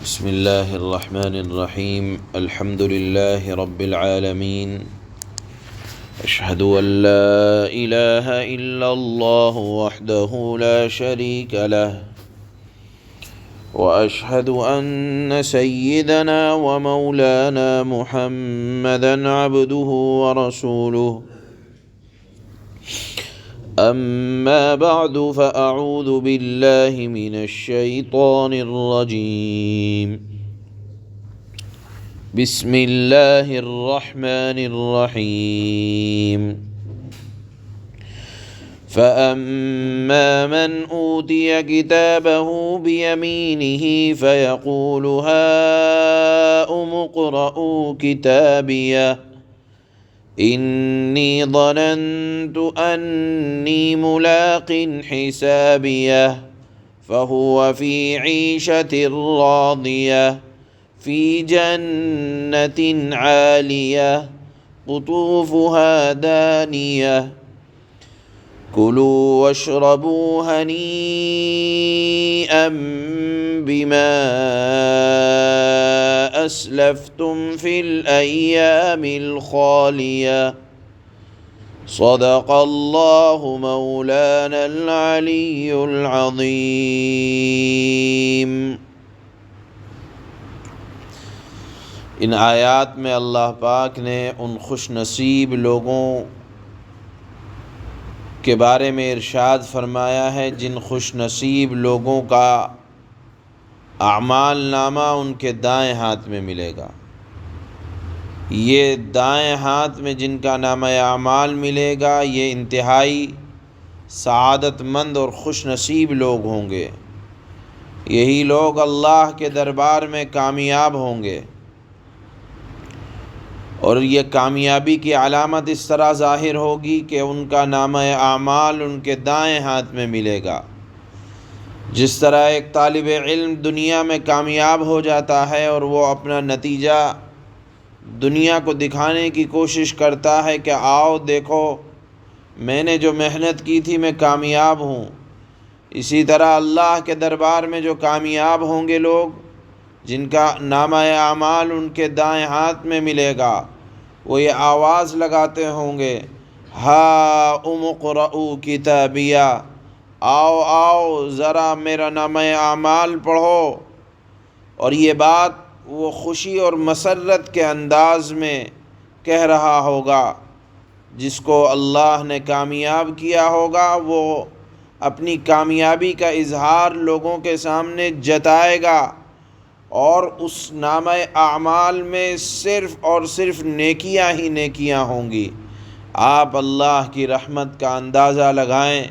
بسم اللہ الرحمن الرحیم الحمد للہ رب العالمین اشہد ان لا الہ الا اللہ وحدہ لا شریک لہ واشہد ان سیدنا ومولانا محمدا عبدہ ورسولہ اما بعد فاعوذ باللہ من الشیطان الرجیم بسم اللہ الرحمن الرحیم فأما من أوتي كتابه بيمينه فيقول هاؤم اقرءوا كتابيه إني ظننت أني ملاق حسابيه فهو في عيشة راضية في جنة عالية قطوفها دانية كلوا واشربوا هنيئا بما أسلفتم في الأيام الخالية صدق الله مولانا العلي العظيم۔ ان آیات میں اللہ پاک نے ان خوش نصیب لوگوں کے بارے میں ارشاد فرمایا ہے جن خوش نصیب لوگوں کا اعمال نامہ ان کے دائیں ہاتھ میں ملے گا۔ یہ دائیں ہاتھ میں جن کا نامہ اعمال ملے گا یہ انتہائی سعادت مند اور خوش نصیب لوگ ہوں گے۔ یہی لوگ اللہ کے دربار میں کامیاب ہوں گے، اور یہ کامیابی کی علامت اس طرح ظاہر ہوگی کہ ان کا نامہ اعمال ان کے دائیں ہاتھ میں ملے گا۔ جس طرح ایک طالب علم دنیا میں کامیاب ہو جاتا ہے اور وہ اپنا نتیجہ دنیا کو دکھانے کی کوشش کرتا ہے کہ آؤ دیکھو میں نے جو محنت کی تھی میں کامیاب ہوں، اسی طرح اللہ کے دربار میں جو کامیاب ہوں گے لوگ جن کا نامہ اعمال ان کے دائیں ہاتھ میں ملے گا، وہ یہ آواز لگاتے ہوں گے ہاؤم اقرءوا کتابیہ، آؤ آؤ ذرا میرا نامہ اعمال پڑھو۔ اور یہ بات وہ خوشی اور مسرت کے انداز میں کہہ رہا ہوگا۔ جس کو اللہ نے کامیاب کیا ہوگا وہ اپنی کامیابی کا اظہار لوگوں کے سامنے جتائے گا، اور اس نامہ اعمال میں صرف اور صرف نیکیاں ہی نیکیاں ہوں گی۔ آپ اللہ کی رحمت کا اندازہ لگائیں،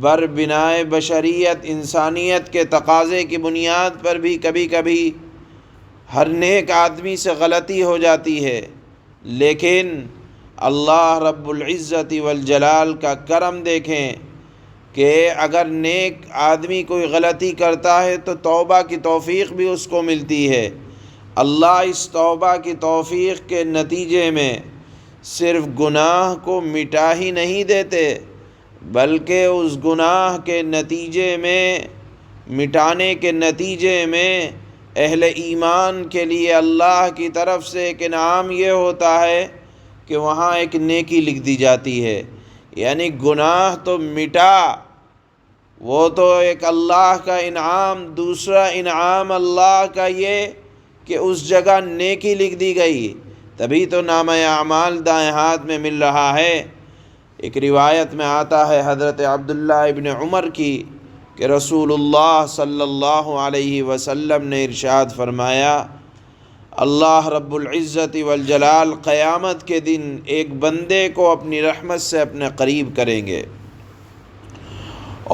بربنائے بشریت انسانیت کے تقاضے کی بنیاد پر بھی کبھی کبھی ہر نیک آدمی سے غلطی ہو جاتی ہے، لیکن اللہ رب العزت والجلال کا کرم دیکھیں کہ اگر نیک آدمی کوئی غلطی کرتا ہے تو توبہ کی توفیق بھی اس کو ملتی ہے۔ اللہ اس توبہ کی توفیق کے نتیجے میں صرف گناہ کو مٹا ہی نہیں دیتے، بلکہ اس گناہ کے نتیجے میں مٹانے کے نتیجے میں اہل ایمان کے لیے اللہ کی طرف سے ایک انعام یہ ہوتا ہے کہ وہاں ایک نیکی لکھ دی جاتی ہے۔ یعنی گناہ تو مٹا، وہ تو ایک اللہ کا انعام۔ دوسرا انعام اللہ کا یہ کہ اس جگہ نیکی لکھ دی گئی، تبھی تو نامہ اعمال دائیں ہاتھ میں مل رہا ہے۔ ایک روایت میں آتا ہے حضرت عبداللہ ابن عمر کی کہ رسول اللہ صلی اللہ علیہ وسلم نے ارشاد فرمایا، اللہ رب العزت والجلال قیامت کے دن ایک بندے کو اپنی رحمت سے اپنے قریب کریں گے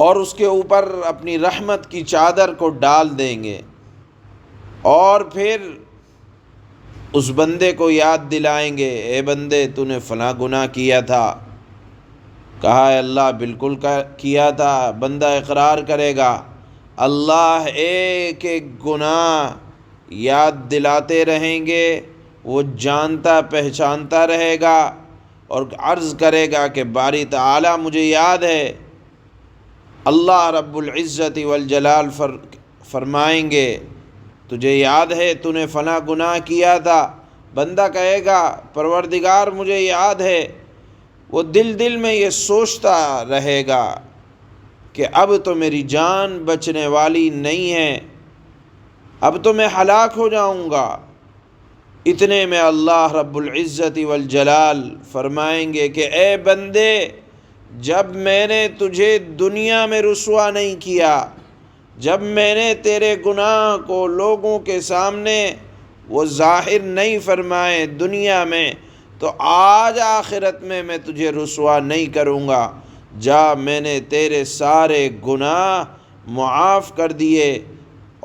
اور اس کے اوپر اپنی رحمت کی چادر کو ڈال دیں گے، اور پھر اس بندے کو یاد دلائیں گے، اے بندے تو نے فلاں گناہ کیا تھا۔ کہا ہے اللہ بالکل کیا تھا۔ بندہ اقرار کرے گا، اللہ ایک ایک گناہ یاد دلاتے رہیں گے، وہ جانتا پہچانتا رہے گا اور عرض کرے گا کہ باری تعالیٰ مجھے یاد ہے۔ اللہ رب العزت والجلال فرمائیں گے تجھے یاد ہے تو نے فلاں گناہ کیا تھا، بندہ کہے گا پروردگار مجھے یاد ہے، وہ دل میں یہ سوچتا رہے گا کہ اب تو میری جان بچنے والی نہیں ہے، اب تو میں ہلاک ہو جاؤں گا۔ اتنے میں اللہ رب العزت والجلال فرمائیں گے کہ اے بندے، جب میں نے تجھے دنیا میں رسوا نہیں کیا، جب میں نے تیرے گناہ کو لوگوں کے سامنے وہ ظاہر نہیں فرمائے دنیا میں، تو آج آخرت میں تجھے رسوا نہیں کروں گا۔ جا، میں نے تیرے سارے گناہ معاف کر دیے،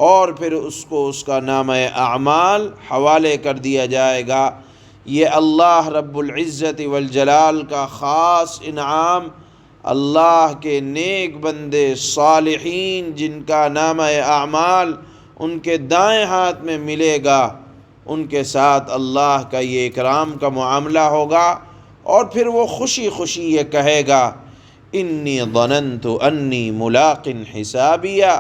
اور پھر اس کو اس کا نامہ اعمال حوالے کر دیا جائے گا۔ یہ اللہ رب العزت والجلال کا خاص انعام اللہ کے نیک بندے صالحین جن کا نامہ اعمال ان کے دائیں ہاتھ میں ملے گا، ان کے ساتھ اللہ کا یہ اکرام کا معاملہ ہوگا، اور پھر وہ خوشی خوشی یہ کہے گا انی ظننت انی ملاق حسابیہ،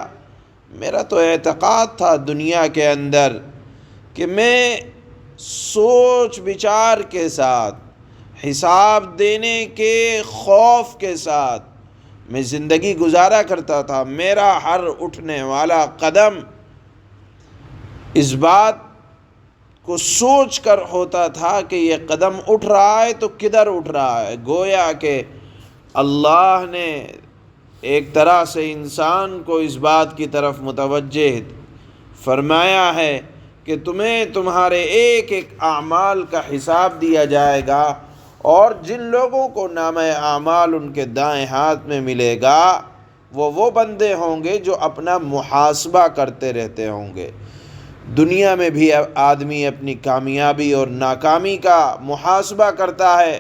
میرا تو اعتقاد تھا دنیا کے اندر کہ میں سوچ بچار کے ساتھ، حساب دینے کے خوف کے ساتھ میں زندگی گزارا کرتا تھا، میرا ہر اٹھنے والا قدم اس بات کو سوچ کر ہوتا تھا کہ یہ قدم اٹھ رہا ہے تو کدھر اٹھ رہا ہے۔ گویا کہ اللہ نے ایک طرح سے انسان کو اس بات کی طرف متوجہ فرمایا ہے کہ تمہیں تمہارے ایک ایک اعمال کا حساب دیا جائے گا، اور جن لوگوں کو نامہ اعمال ان کے دائیں ہاتھ میں ملے گا وہ بندے ہوں گے جو اپنا محاسبہ کرتے رہتے ہوں گے۔ دنیا میں بھی آدمی اپنی کامیابی اور ناکامی کا محاسبہ کرتا ہے۔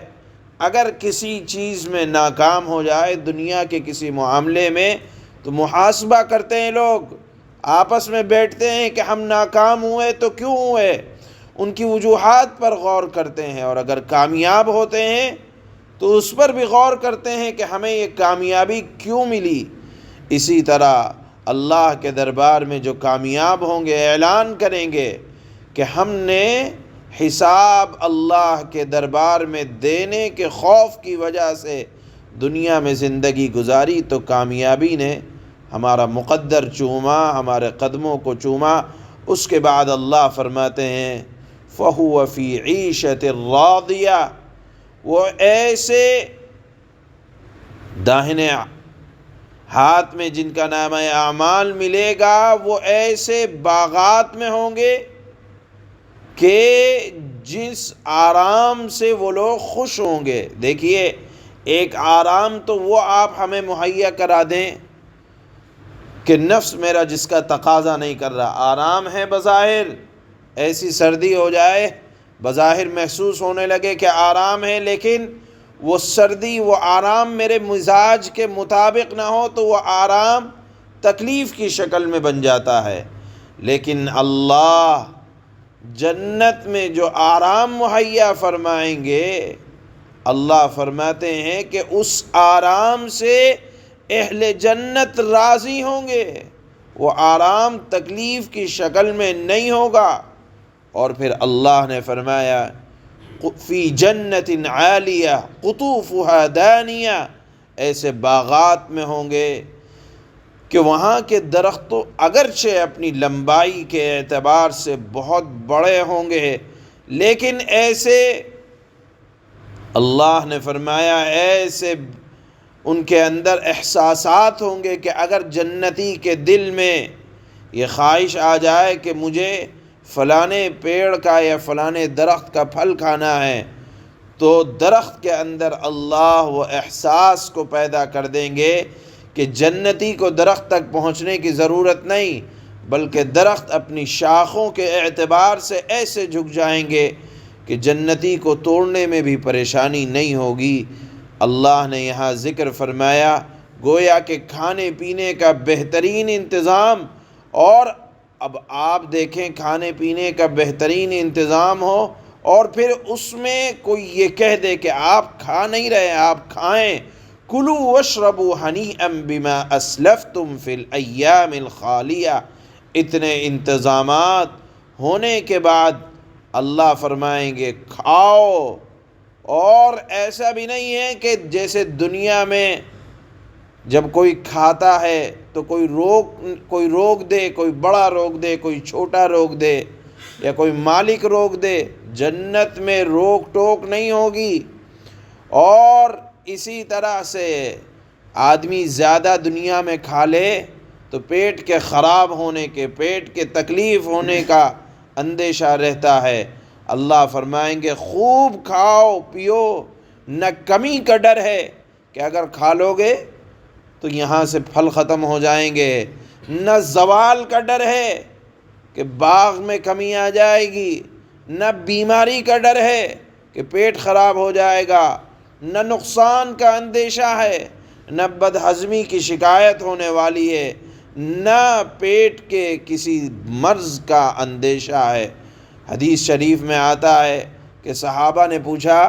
اگر کسی چیز میں ناکام ہو جائے دنیا کے کسی معاملے میں تو محاسبہ کرتے ہیں، لوگ آپس میں بیٹھتے ہیں کہ ہم ناکام ہوئے تو کیوں ہوئے، ان کی وجوہات پر غور کرتے ہیں، اور اگر کامیاب ہوتے ہیں تو اس پر بھی غور کرتے ہیں کہ ہمیں یہ کامیابی کیوں ملی۔ اسی طرح اللہ کے دربار میں جو کامیاب ہوں گے اعلان کریں گے کہ ہم نے حساب اللہ کے دربار میں دینے کے خوف کی وجہ سے دنیا میں زندگی گزاری، تو کامیابی نے ہمارا مقدر چوما، ہمارے قدموں کو چوما۔ اس کے بعد اللہ فرماتے ہیں فَهُوَ فِي عِيشَةٍ رَاضِيَةٍ، وہ ایسے داہنے ہاتھ میں جن کا نامہ اعمال ملے گا وہ ایسے باغات میں ہوں گے کہ جس آرام سے وہ لوگ خوش ہوں گے۔ دیکھیے، ایک آرام تو وہ آپ ہمیں مہیا کرا دیں کہ نفس میرا جس کا تقاضا نہیں کر رہا، آرام ہے بظاہر، ایسی سردی ہو جائے بظاہر محسوس ہونے لگے کہ آرام ہے، لیکن وہ سردی وہ آرام میرے مزاج کے مطابق نہ ہو تو وہ آرام تکلیف کی شکل میں بن جاتا ہے۔ لیکن اللہ جنت میں جو آرام مہیا فرمائیں گے، اللہ فرماتے ہیں کہ اس آرام سے اہل جنت راضی ہوں گے، وہ آرام تکلیف کی شکل میں نہیں ہوگا۔ اور پھر اللہ نے فرمایا فی جنت عالیہ قطوفها دانیہ، ایسے باغات میں ہوں گے کہ وہاں کے درخت اگرچہ اپنی لمبائی کے اعتبار سے بہت بڑے ہوں گے، لیکن ایسے اللہ نے فرمایا ایسے ان کے اندر احساسات ہوں گے کہ اگر جنتی کے دل میں یہ خواہش آ جائے کہ مجھے فلانے پیڑ کا یا فلانے درخت کا پھل کھانا ہے، تو درخت کے اندر اللہ وہ احساس کو پیدا کر دیں گے کہ جنتی کو درخت تک پہنچنے کی ضرورت نہیں، بلکہ درخت اپنی شاخوں کے اعتبار سے ایسے جھک جائیں گے کہ جنتی کو توڑنے میں بھی پریشانی نہیں ہوگی۔ اللہ نے یہاں ذکر فرمایا گویا کہ کھانے پینے کا بہترین انتظام، اور اب آپ دیکھیں کھانے پینے کا بہترین انتظام ہو اور پھر اس میں کوئی یہ کہہ دے کہ آپ کھا نہیں رہے، آپ کھائیں، کُلُوا واشربوا ہنیئا بما اسلفتم فی الایام الخالیہ، اتنے انتظامات ہونے کے بعد اللہ فرمائیں گے کھاؤ، اور ایسا بھی نہیں ہے کہ جیسے دنیا میں جب کوئی کھاتا ہے تو کوئی روک دے، کوئی بڑا روک دے، کوئی چھوٹا روک دے، یا کوئی مالک روک دے۔ جنت میں روک ٹوک نہیں ہوگی۔ اور اسی طرح سے آدمی زیادہ دنیا میں کھا لے تو پیٹ کے خراب ہونے کے، پیٹ کے تکلیف ہونے کا اندیشہ رہتا ہے۔ اللہ فرمائیں گے خوب کھاؤ پیو، نہ کمی کا ڈر ہے کہ اگر کھا لو گے تو یہاں سے پھل ختم ہو جائیں گے، نہ زوال کا ڈر ہے کہ باغ میں کمی آ جائے گی، نہ بیماری کا ڈر ہے کہ پیٹ خراب ہو جائے گا، نہ نقصان کا اندیشہ ہے، نہ بد ہضمی کی شکایت ہونے والی ہے، نہ پیٹ کے کسی مرض کا اندیشہ ہے۔ حدیث شریف میں آتا ہے کہ صحابہ نے پوچھا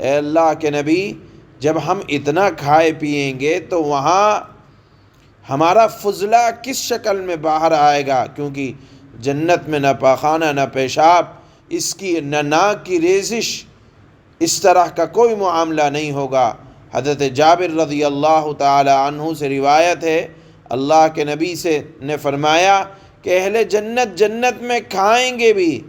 اے اللہ کے نبی، جب ہم اتنا کھائے پیئیں گے تو وہاں ہمارا فضلہ کس شکل میں باہر آئے گا؟ کیونکہ جنت میں نہ پاخانہ نہ پیشاب، اس کی نہ ناک کی ریزش، اس طرح کا کوئی معاملہ نہیں ہوگا۔ حضرت جابر رضی اللہ تعالی عنہ سے روایت ہے، اللہ کے نبی نے فرمایا کہ اہل جنت جنت میں کھائیں گے بھی،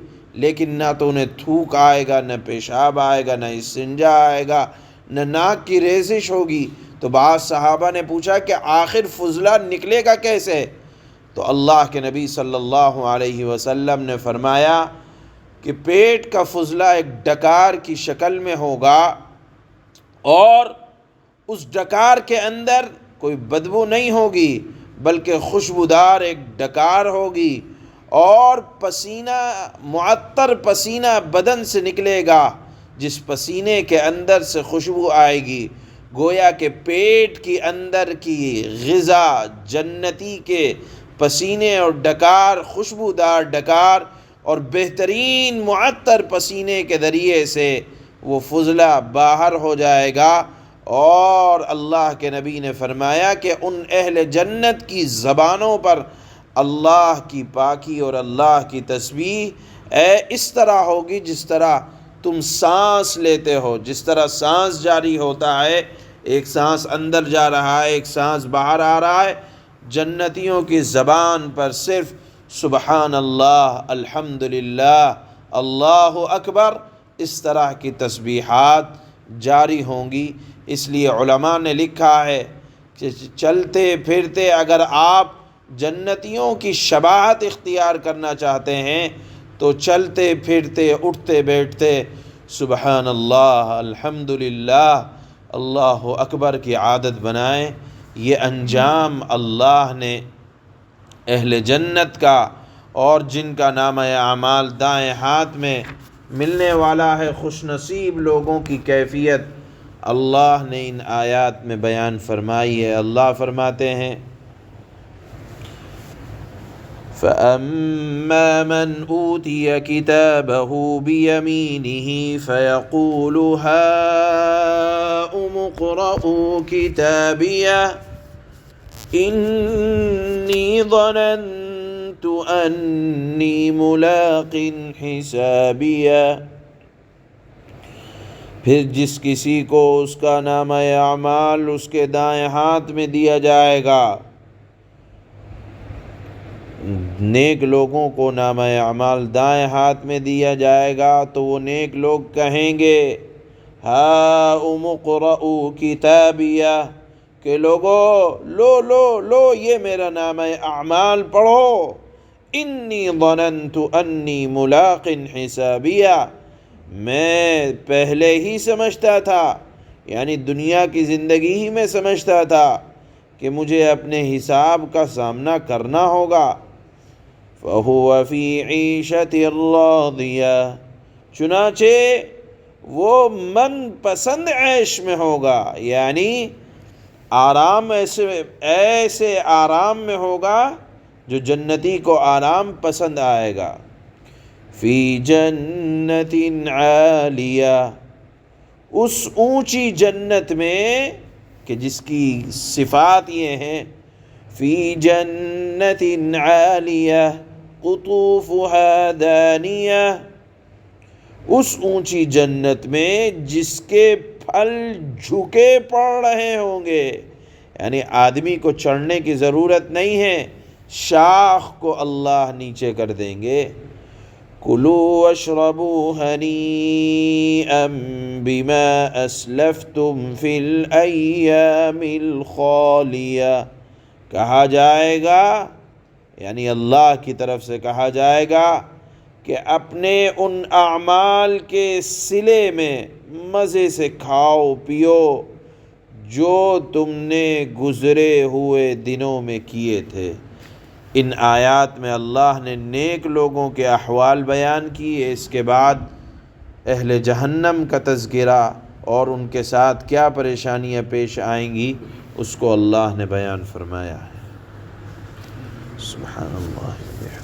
لیکن نہ تو انہیں تھوک آئے گا، نہ پیشاب آئے گا، نہ استنجا آئے گا، نہ ناک کی ریزش ہوگی۔ تو بعض صحابہ نے پوچھا کہ آخر فضلہ نکلے گا کیسے؟ تو اللہ کے نبی صلی اللہ علیہ وسلم نے فرمایا کہ پیٹ کا فضلہ ایک ڈکار کی شکل میں ہوگا، اور اس ڈکار کے اندر کوئی بدبو نہیں ہوگی بلکہ خوشبودار ایک ڈکار ہوگی، اور پسینہ معطر پسینہ بدن سے نکلے گا، جس پسینے کے اندر سے خوشبو آئے گی۔ گویا کہ پیٹ کی اندر کی غذا جنتی کے پسینے اور ڈکار، خوشبودار ڈکار اور بہترین معطر پسینے کے ذریعے سے وہ فضلہ باہر ہو جائے گا۔ اور اللہ کے نبی نے فرمایا کہ ان اہل جنت کی زبانوں پر اللہ کی پاکی اور اللہ کی تسبیح اس طرح ہوگی جس طرح تم سانس لیتے ہو، جس طرح سانس جاری ہوتا ہے، ایک سانس اندر جا رہا ہے، ایک سانس باہر آ رہا ہے، جنتیوں کی زبان پر صرف سبحان اللہ، الحمدللہ، اللہ اکبر، اس طرح کی تسبیحات جاری ہوں گی۔ اس لیے علماء نے لکھا ہے کہ چلتے پھرتے اگر آپ جنتیوں کی شباہت اختیار کرنا چاہتے ہیں تو چلتے پھرتے اٹھتے بیٹھتے سبحان اللہ، الحمدللہ، اللہ اکبر کی عادت بنائیں۔ یہ انجام اللہ نے اہل جنت کا اور جن کا نامہ اعمال دائیں ہاتھ میں ملنے والا ہے، خوش نصیب لوگوں کی کیفیت اللہ نے ان آیات میں بیان فرمائی ہے۔ اللہ فرماتے ہیں فَأَمَّا مَنْ أُوتِيَ كِتَابَهُ بِيَمِينِهِ فَيَقُولُ هَاؤُمُ اقْرَءُوا كِتَابِيَهْ إِنِّي ظَنَنْتُ أَنِّي مُلَاقٍ حِسَابِيَهْ۔ پھر جس کسی کو اس کا نامہ اعمال اس کے دائیں ہاتھ میں دیا جائے گا، نیک لوگوں کو نامہ اعمال دائیں ہاتھ میں دیا جائے گا تو وہ نیک لوگ کہیں گے ہاؤم اقرؤوا کتابیہ، کہ لوگو لو یہ میرا نامہ اعمال پڑھو، انی ظننت انی ملاق حسابیہ، میں پہلے ہی سمجھتا تھا، یعنی دنیا کی زندگی ہی میں سمجھتا تھا کہ مجھے اپنے حساب کا سامنا کرنا ہوگا۔ فَهُوَ فِي عِيشَةٍ رَاضِيَةٍ، چنانچہ وہ من پسند عیش میں ہوگا، یعنی آرام ایسے آرام میں ہوگا جو جنتی کو آرام پسند آئے گا۔ فی جنت عالیہ، اس اونچی جنت میں کہ جس کی صفات یہ ہیں فی جنت عالیہ قطوفها دانیہ، اس اونچی جنت میں جس کے پھل جھکے پڑ رہے ہوں گے، یعنی آدمی کو چڑھنے کی ضرورت نہیں ہے، شاخ کو اللہ نیچے کر دیں گے۔ کلوا واشربوا ہنیئا بما اسلفتم فی الایام الخالیہ، کہا جائے گا، یعنی اللہ کی طرف سے کہا جائے گا کہ اپنے ان اعمال کے صلے میں مزے سے کھاؤ پیو جو تم نے گزرے ہوئے دنوں میں کیے تھے۔ ان آیات میں اللہ نے نیک لوگوں کے احوال بیان کیے، اس کے بعد اہل جہنم کا تذکرہ اور ان کے ساتھ کیا پریشانیاں پیش آئیں گی اس کو اللہ نے بیان فرمایا ہے۔ سبحان اللہ۔